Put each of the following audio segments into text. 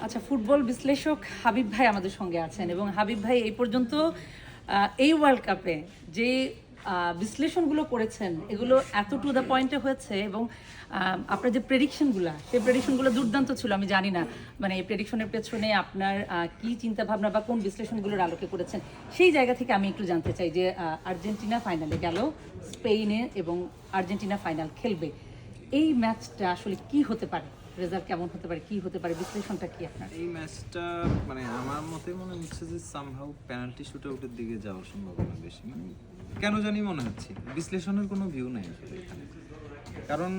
আচ্ছা, ফুটবল বিশ্লেষক হাবিব ভাই আমাদের সঙ্গে আছেন এবং হাবিব ভাই এই পর্যন্ত এই ওয়ার্ল্ড কাপে যে বিশ্লেষণগুলো করেছেন এগুলো এত টু দ্য পয়েন্টে হয়েছে এবং আপনার যে প্রেডিকশনগুলো সেই প্রেডিকশনগুলো দুর্দান্ত ছিল। আমি জানি না মানে এই প্রেডিকশনের পেছনে আপনার কি চিন্তা ভাবনা বা কোন বিশ্লেষণগুলোর আলোকে করেছেন, সেই জায়গা থেকে আমি একটু জানতে চাই যে আর্জেন্টিনা ফাইনালে গেল, স্পেনে এবং আর্জেন্টিনা ফাইনাল খেলবে, এই ম্যাচটা আসলে কি হতে পারে, রেজাল্ট কেমন হতে পারে, কি হতে পারে, বিশ্লেষণটা কি আপনার? এই ম্যাচটা মানে আমার মতে মনে হচ্ছে যে সামহাউ পেনাল্টি শুট আউটের দিকে যাওয়ার সম্ভাবনা বেশি। মানে কেন জানি মনে হচ্ছে, বিশ্লেষণের কোনো ভিউ নাই আসলে এখানে। কারণ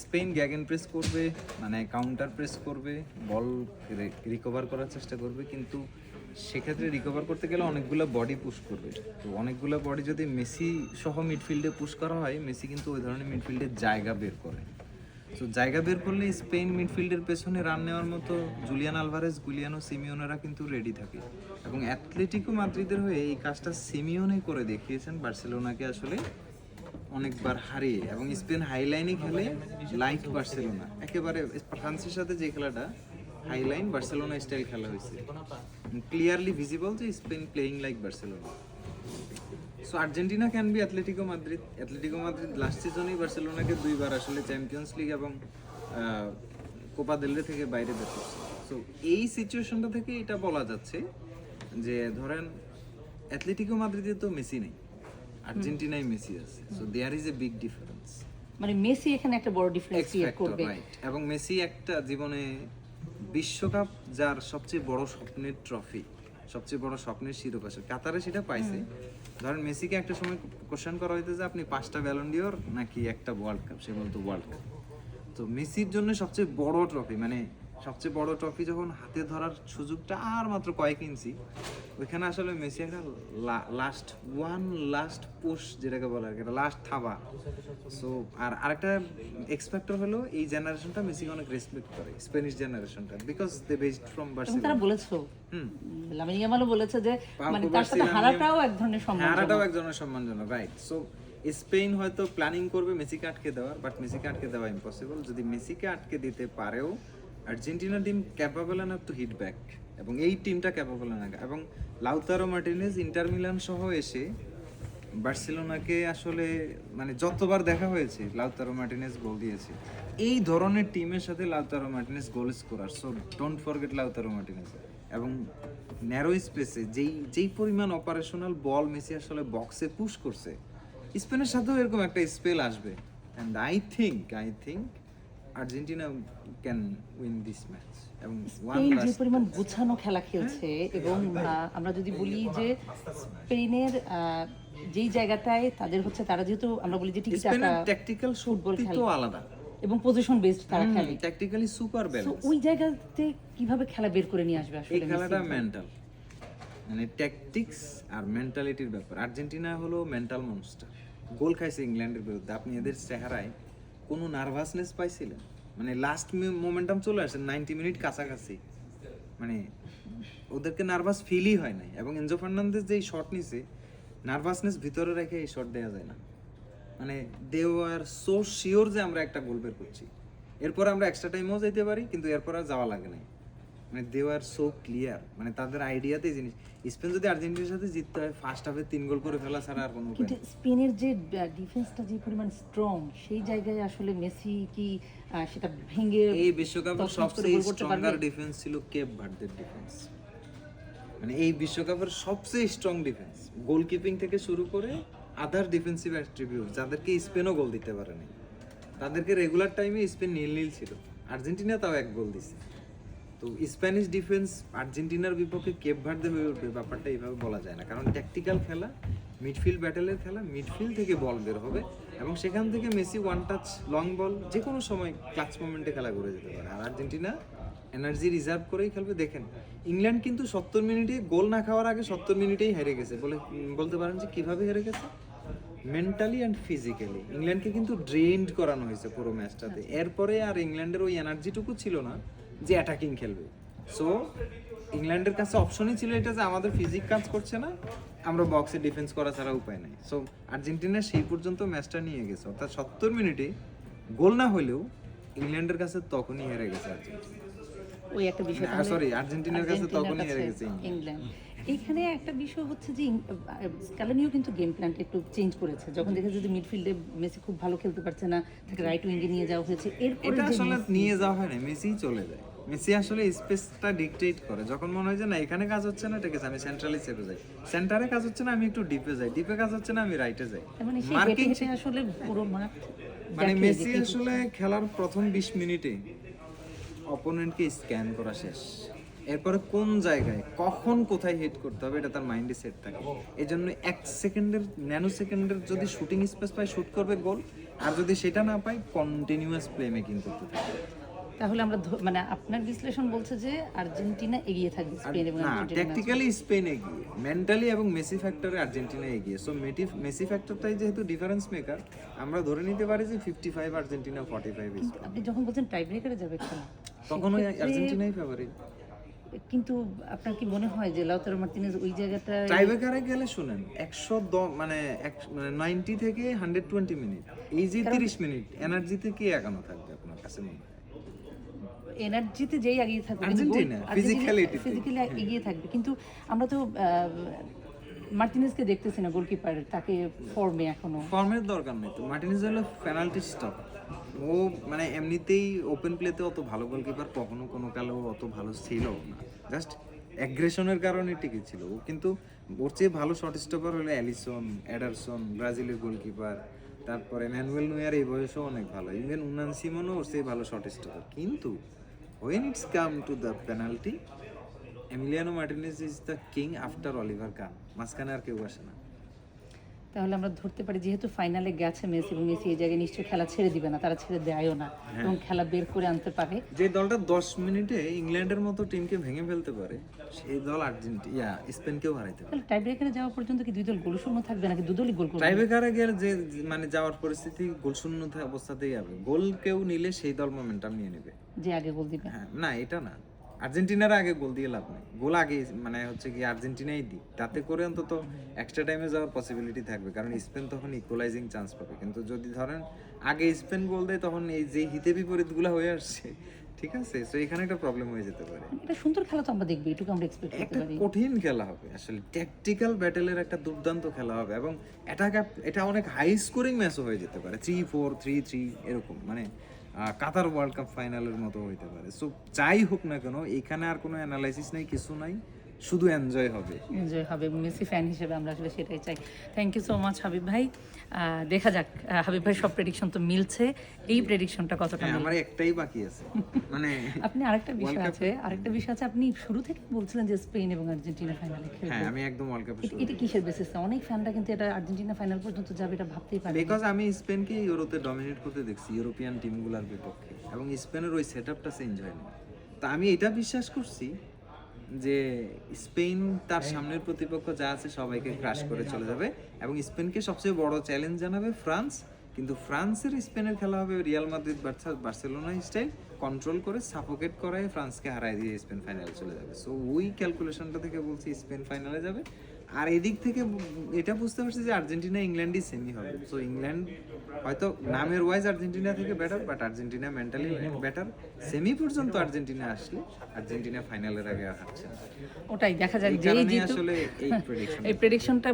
স্পেন গ্যাগেন প্রেস করবে, মানে কাউন্টার প্রেস করবে, বল রিকভার করার চেষ্টা করবে, কিন্তু সেক্ষেত্রে রিকভার করতে গেলে অনেকগুলো বডি পুশ করবে। তো অনেকগুলো বডি যদি মেসি সহ মিডফিল্ডে পুশ করা হয়, মেসি কিন্তু ওই ধরনের মিডফিল্ডের জায়গা বের করে। তো জায়গা বের করলে স্পেন মিডফিল্ডের পেছনে রান নেওয়ার মতো জুলিয়ান আলভারেজ, গুলিয়ানো সিমিওনেরা কিন্তু রেডি থাকে। এবং অ্যাথলেটিকো মাদ্রিদের হয়ে এই কাজটা সিমিওনে করে দেখিয়েছেন বার্সেলোনাকে আসলে অনেকবার হারিয়ে। এবং স্পেন হাইলাইনে খেলে লাইক বার্সেলোনা, একেবারে ফ্রান্সের সাথে যে খেলাটা হাইলাইন বার্সেলোনা স্টাইল খেলা হয়েছে, ক্লিয়ারলি ভিজিবল যে Spain playing like Barcelona. So Argentina can be Atletico Madrid. Atletico Madrid last সিজনেই বার্সেলোনাকে দুইবার আসলে চ্যাম্পিয়ন্স লিগ এবং কোপা দেল রে থেকে বাইরে বের করছে। সো এই সিচুয়েশনটা থেকে এটা বলা যাচ্ছে যে ধরেন অ্যাথলেটিকো মাদ্রিদে তো মেসি নেই, আর্জেন্টিনায় মেসি আছে। So there is a big difference. মানে মেসি এখানে একটা বড় ডিফারেন্স ক্রিয়েট করবে। রাইট। এবং মেসি একটা জীবনে বিশ্বকাপ, যার সবচেয়ে বড় স্বপ্নের ট্রফি, সবচেয়ে বড় স্বপ্নের শিরোপা, কাতারে সেটা পাইছে। ধরেন মেসিকে একটা সময় কোশ্চেন করা হইতো যে আপনি 5টা ব্যালন ডিওর নাকি একটা ওয়ার্ল্ড কাপ, সে বলতো ওয়ার্ল্ড কাপ। তো মেসির জন্য সবচেয়ে বড় ট্রফি, মানে সবচেয়ে বড় ট্রফি যখন হাতে ধরার সুযোগটা আর মাত্র কয়েক ইঞ্চি, ওইখানে আসলে মেসি একটা লাস্ট পুশ যেটাকে বলে আর কি, লাস্ট থাবা। সো আর আরেকটা এক্সপেক্টর হলো এই জেনারেশনটা মেসিকে অনেক রেসপেক্ট করে, স্প্যানিশ জেনারেশনটা, বিকজ দে বেসড ফ্রম এবং তারা বার্সেলোনা। বলেছো, লামিন ইয়ামালও বলেছে যে মানে তার সাথে হারাটাও এক ধরনের সম্মান, হারাটাও এক ধরনের সম্মানজনক, রাইট। সো স্পেন হয়তো প্ল্যানিং করবে মেসিকে আটকে দেওয়ার, বাট মেসিকে আটকে দেওয়া ইম্পসিবল। যদি মেসিকে আটকে দিতে পারেও Argentina team capable enough to hit back, এবং এই টিমটা ক্যাপাবল এনাফ। এবং লাউতারো মার্টিনেজ ইন্টার মিলান সহ এসে বার্সেলোনাকে আসলে মানে যতবার দেখা হয়েছে লাউতারো মার্টিনেজ গোল দিয়েছে। এই ধরনের টিমের সাথে Lautaro Martinez goal scorer, so don't forget Lautaro Martinez. এবং ন্যারো স্পেসে যেই পরিমাণ অপারেশনাল বল মেসি আসলে বক্সে পুশ করছে, স্পেনের সাথেও এরকম একটা স্পেল আসবে। And I think Argentina can win this match. এবং স্পেন যে পরিমাণ গুছানো খেলা খেলছে, এবং আমরা যদি বলি যে স্পেনের যেই জায়গাটায় তাদের হচ্ছে, তারা যেহেতু আমরা বলি যে স্পেনের ট্যাকটিক্যাল ফুটবল তো আলাদা এবং পজিশন বেসড তারা খেলে, ট্যাকটিক্যালি সুপার ব্যালেন্স। ওই জায়গাতে কিভাবে খেলা বের করে নিয়ে আসবে আসলে এই খেলাটা মেন্টাল, মানে ট্যাকটিক্স আর মেন্টালিটির ব্যাপার। আর্জেন্টিনা হলো মেন্টাল মনস্টার। গোল খাইছে ইংল্যান্ডের বিরুদ্ধে, আপনি এদের চেহারায় কোনো নার্ভাসনেস পাইছিলেন? মানে লাস্ট মোমেন্টাম চলে আসছে, 90 মিনিট কাছাকাছি, মানে ওদেরকে নার্ভাস ফিলই হয় নাই। এবং এনজো ফার্নান্দেজ যেই শট নিছে, নার্ভাসনেস ভিতরে রেখে এই শট দেওয়া যায় না। মানে দে আর সো শিওর যে আমরা একটা গোল বের করছি, এরপর আমরা এক্সট্রা টাইমও যেতে পারি, কিন্তু এরপর আর যাওয়া লাগে না। মানে দে আর সো ক্লিয়ার, মানে তাদের আইডিয়াতেই জিনিস। স্পেন যদি আর্জেন্টিনার সাথে জিততে হয়, ফার্স্ট হাফে 3 গোল করে ফেলা ছাড়া আর কোনো উপায় কিন্তু নেই। স্পেনের যে ডিফেন্সটা যে পরিমাণ স্ট্রং, সেই জায়গায় আসলে মেসি কি সেটা ভেঙে এই বিশ্বকাপের সবচেয়ে স্ট্রঙ্গার ডিফেন্স ছিল কেপ ভার্দের ডিফেন্স। মানে এই বিশ্বকাপের সবচেয়ে স্ট্রং ডিফেন্স, গোলকিপিং থেকে শুরু করে আদার ডিফেন্সিভ অ্যাট্রিবিউট, যাদেরকে স্পেনও গোল দিতে পারেনি। তাদেরকে রেগুলার টাইমে স্পেন নীল ছিল, আর্জেন্টিনা তাও 1 গোল দিছে। তো স্প্যানিশ ডিফেন্স আর্জেন্টিনার বিপক্ষে কেপ ভার্দে হয়ে উঠবে, ব্যাপারটা এইভাবে বলা যায় না। কারণ ট্যাকটিক্যাল খেলা, মিডফিল্ড ব্যাটেলের খেলা, মিডফিল্ড থেকে বল বের হবে এবং সেখান থেকে Messi one touch long ball যে কোনো সময় ক্লাচ মোমেন্টে খেলা করে যেতে পারে। আর আর্জেন্টিনা এনার্জি রিজার্ভ করেই খেলবে। দেখেন ইংল্যান্ড কিন্তু 70 মিনিটে গোল না খাওয়ার আগে 70 মিনিটেই হেরে গেছে, বলতে পারেন যে কিভাবে হেরে গেছে, মেন্টালি অ্যান্ড ফিজিক্যালি। ইংল্যান্ডকে কিন্তু ড্রেন্ড করানো হয়েছে পুরো ম্যাচটাতে। এরপরে আর ইংল্যান্ডের ওই এনার্জিটুকু ছিল না যে অ্যাটাকিং খেলবে। সো ইংল্যান্ডের কাছে অপশনই ছিল এটা যে আমাদের ফিজিক কাজ করছে না, আমরা বক্সে ডিফেন্স করা ছাড়া উপায় নাই। সো আর্জেন্টিনা সেই পর্যন্ত ম্যাচটা নিয়ে গেছে, অর্থাৎ 70 মিনিটে গোল না হলেও ইংল্যান্ডের কাছে তখনই হেরে গেছে আর্জেন্টিনা। ওই একটা বিষয়। না, তাহলে sorry, আর্জেন্টিনার কাছে আর্জেন্টিনার তখনই হেরে কাছে গেছে ইংল্যান্ড। ইংল্যান্ড। এইখানে একটা বিষয় হচ্ছে যে স্ক্যালোনিও কিন্তু গেম প্ল্যানটা একটু চেঞ্জ করেছে, যখন দেখেছে যে মিডফিল্ডে মেসি খুব ভালো খেলতে পারছে না, তাকে রাইট উইঙ্গে নিয়ে যাওয়া হয়েছে। এরপরে এটা যে আসলে মেসি- নিয়ে যাওয়া হয় না, মেসিই চলে যায়। মেসি আসলে স্পেসটা ডিকটেট করে, যখন মনে হয় যে না এখানে কাজ হচ্ছে না, ঠিক আছে আমি সেন্ট্রালি চেপে যাই, সেন্টারে কাজ হচ্ছে না আমি একটু ডিপে যাই, ডিপে কাজ হচ্ছে না আমি রাইটে যাই। তার মানে সে হেঁটে মার্কিং হেঁটে আসলে পুরো মাঠ মানে দেখে যে মেসি কি আসলে খেলার প্রথম 20 মিনিটে অপোনেন্টকে স্ক্যান করা শেষ, এরপরে কোন জায়গায় কখন কোথায় হিট করতে হবে এটা তার মাইন্ডে সেট থাকে। এই জন্য 1 সেকেন্ডের ন্যানো সেকেন্ডের যদি শুটিং স্পেস পায় শুট করবে গোল, আর যদি সেটা না পায় কন্টিনিউয়াস প্লে মেকিং করতে থাকবে। তাহলে আমরা মানে আপনার বিশ্লেষণ বলছে যে আর্জেন্টিনা এগিয়ে থাকবে স্পেন এবং না, আর্জেন্টিনা ম্যাচে। ট্যাকটিক্যালি স্পেন এগিয়ে, মেন্টালি এবং মেসি ফ্যাক্টরে আর্জেন্টিনা এগিয়ে। সো মেসি ফ্যাক্টরটাই যেহেতু ডিফারেন্স মেকার, আমরা ধরে নিতে পারি যে 55 আর্জেন্টিনা 45 কিন্তু আপনি যখন বলছেন টাই ব্রেকারে যাবে খেলা, তখন ওই সেক্ষেত্রে- আর্জেন্টিনাই ফেভারিট। কিন্তু আপনার কি মনে হয় যে লাউতারো মার্টিনেজ ওই জায়গাটা টাইব্রেকারে গেলে শুনেন 90 থেকে 120 মিনিট, এই যে 30 মিনিট এনার্জিতে কি একানো থাকবে আপনার কাছে মনে হয়? এনার্জিতে যেই এগিয়ে থাকবে, আর্জেন্টিনা, physicality তে। ফিজিক্যালি এগিয়ে থাকবে, কিন্তু আমরা তো মার্টিনেজকে দেখতেছি না গোলকিপার, তাকে ফর্মে এখনো। ফর্মের দরকার নেই তো, মার্টিনেজ হলো পেনাল্টি স্টপ। ও মানে এমনিতেই ওপেন প্লেতে অত ভালো গোলকিপার কখনো কোনো কালেও অত ভালো ছিল না, জাস্ট অ্যাগ্রেশনের কারণে টিকে ছিল ও। কিন্তু ওর চেয়ে ভালো শট স্টপার হলো অ্যালিসন, এডারসন, ব্রাজিলের গোলকিপার, তারপরে ম্যানুয়েল নুয়ার এই বয়সেও অনেক ভালো, ইভেন উনান সিমনও ওর চেয়ে ভালো শট স্টপার। কিন্তু when it's come to the penalty, Emiliano Martinez is the king after Oliver কান, মাঝখানে আর কেউ আসে না। তাহলে আমরা ধরতে পারি যেহেতু ফাইনালে গেছে মেসি, এবং মেসি এই জায়গায় নিশ্চয়ই খেলা ছেড়ে দিবে না, তারা ছেড়ে দেয়ও না, এবং খেলা বের করে আনতে পারে। যে দলটা 10 মিনিটে ইংল্যান্ডের মতো টিমকে ভেঙে ফেলতে পারে, সেই দল আর্জেন্টিনা স্পেনকেও হারাইতে পারে। তাহলে টাই ব্রেকারে যাওয়া পর্যন্ত কি দুই দল গোল শূন্য থাকবে, নাকি দুদলই গোল করবে? টাইব্রেকারে গেলে যে মানে যাওয়ার পরিস্থিতি গোলশূন্য অবস্থাতেই যাবে, গোল কেউ নিলে সেই দল মোমেন্টাম নিয়ে নেবে। যে আগে গোল দিবে। হ্যাঁ, না এটা না, আর্জেন্টিনার আগে গোল দিয়ে লাভ নেই, গোল আগে মানে হচ্ছে কি আর্জেন্টিনাই দিই, তাতে করে অন্তত এক্সট্রা টাইমে যাওয়ার পসিবিলিটি থাকবে, কারণ স্পেন তখন ইকুয়ালাইজিং চান্স পাবে। কিন্তু যদি ধরেন আগে স্পেন গোল দেয়, তখন এই যে হিতে বিপরীতগুলো হয়ে আসছে, ঠিক আছে, তো এখানে একটা প্রবলেম হয়ে যেতে পারে। এটা সুন্দর খেলা তো আমরা দেখবো, এটুকু আমরা এক্সপেক্ট করতে একটা পারি। কঠিন খেলা হবে আসলে, ট্যাকটিক্যাল ব্যাটেলের একটা দুর্দান্ত খেলা হবে, এবং এটা অনেক হাই স্কোরিং ম্যাচও হয়ে যেতে পারে, 3-4, 3-3 এরকম, মানে কাতার ওয়ার্ল্ড কাপ ফাইনালের মতো হইতে পারে। সো যাই হোক না কেন, এখানে আর কোনো অ্যানালাইসিস নাই, কিছু নাই, শুধু এনজয় হবে। এনজয় হবে, মেসি ফ্যান হিসেবে আমরা আসলে সেটাই চাই। Thank you so much Habib ভাই। দেখা যাক, হাবিব ভাই সব প্রেডিকশন তো মিলছে, এই প্রেডিকশনটা কতটা হ্যাঁ, মিলবে। আমার একটাই বাকি আছে, মানে আপনি আরেকটা বিষয় আছে, আপনি শুরু থেকে বলছিলেন যে স্পেন এবং আর্জেন্টিনা ফাইনালে খেলবে। হ্যাঁ, আমি একদম ওয়ার্ল্ড কাপে এটা কিসের বেসিসে? অনেক ফ্যানরা কিন্তু এটা আর্জেন্টিনা ফাইনাল পর্যন্ত যাবে এটা ভাবতেই পারে না। বিকজ আমি স্পেনকে ইউরোতে ডমিনেট করতে দেখছি ইউরোপিয়ান টিমগুলোর বিপক্ষে, এবং স্পেনের ওই সেটআপটা চেঞ্জ হয়নি। তা আমি এটা বিশ্বাস করছি যে স্পেন তার সামনের প্রতিপক্ষ যা আছে সবাইকে ক্রাশ করে চলে যাবে, এবং স্পেনকে সবচেয়ে বড় চ্যালেঞ্জ জানাবে ফ্রান্স। কিন্তু ফ্রান্সের স্পেনের খেলা হবে Real Madrid versus Barcelona style, control করে সাফোকেট করায় ফ্রান্সকে হারায় দিয়ে স্পেন ফাইনালে চলে যাবে। সো ওই ক্যালকুলেশনটা থেকে বলছি স্পেন ফাইনালে যাবে। আর এদিক থেকে এটা বুঝতে পারছি যে আর্জেন্টিনা ইংল্যান্ডই সেমি হবে। সো ইংল্যান্ড হয়তো নামের ওয়াইজ আর্জেন্টিনা থেকে better, but Argentina mentally better. Semi পর্যন্ত আর্জেন্টিনা আসলে আর্জেন্টিনা ফাইনালের আগে আর হারছে না। ওটাই দেখা যাক এই যেই কারণেই জিতুক। আসলে এই প্রেডিকশন। এই প্রেডিকশনটা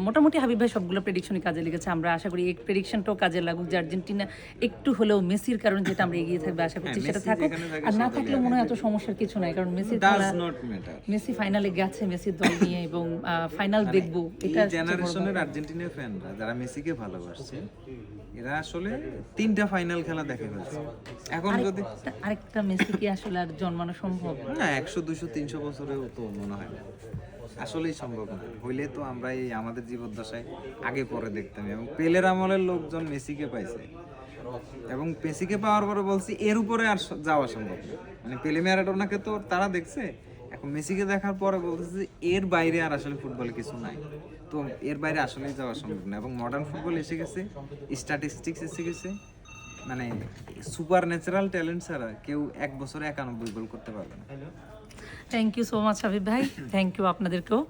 মোটামুটি হাবিব ভাই সবগুলো প্রেডিকশনই কাজে লেগেছে। আমরা আশা করি এই প্রেডিকশনটাও কাজে লাগুক, যে আর্জেন্টিনা একটু হলেও মেসির কারণে যেটা আমরা এগিয়ে থাকবে আশা করছি হ্যাঁ, সেটা মেসি থাকুক। যেখানে থাকে আর না সেটাই থাকলে মনে হয় এত সমস্যার কিছু নাই, কারণ মেসির ডাজ খেলা, নট ম্যাটার। মেসি ফাইনালে গেছে মেসির দল নিয়ে, এবং ফাইনাল দেখবো, এই এটা জেনারেশনের আর্জেন্টিনা ফ্যানরা যারা মেসিকে ভালোবাসছে, এরা আসলে 3টা ফাইনাল খেলা দেখে ফেলছে। এখন যদি আরেকটা মেসি কি আসলে আর জন্মানো সম্ভব? না, 100, 200, 300 বছরেও তো মনে হয় না, আসলেই সম্ভব না। হইলে তো আমরা এই আমাদের জীবদ্দশায় আগে পরে দেখতাম, এবং পেলের আমলের লোকজন মেসিকে পাইছে, এবং মেসিকে পাওয়ার পরে বলছি এর উপরে আর যাওয়া সম্ভব না। মানে পেলে ম্যারাডোনাকে তো তারা দেখছে, এখন মেসিকে দেখার পরে বলতেছে যে এর বাইরে আর আসলে ফুটবলে কিছু নাই, তো এর বাইরে আসলেই যাওয়া সম্ভব না। এবং মডার্ন ফুটবল এসে গেছে, স্ট্যাটিস্টিক্স এসে গেছে, মানে সুপার ন্যাচারাল ট্যালেন্ট ছাড়া কেউ 1 বছরে 91 গোল করতে পারবে না। Thank you so much Habib ভাই, থ্যাংক ইউ আপনাদেরকেও।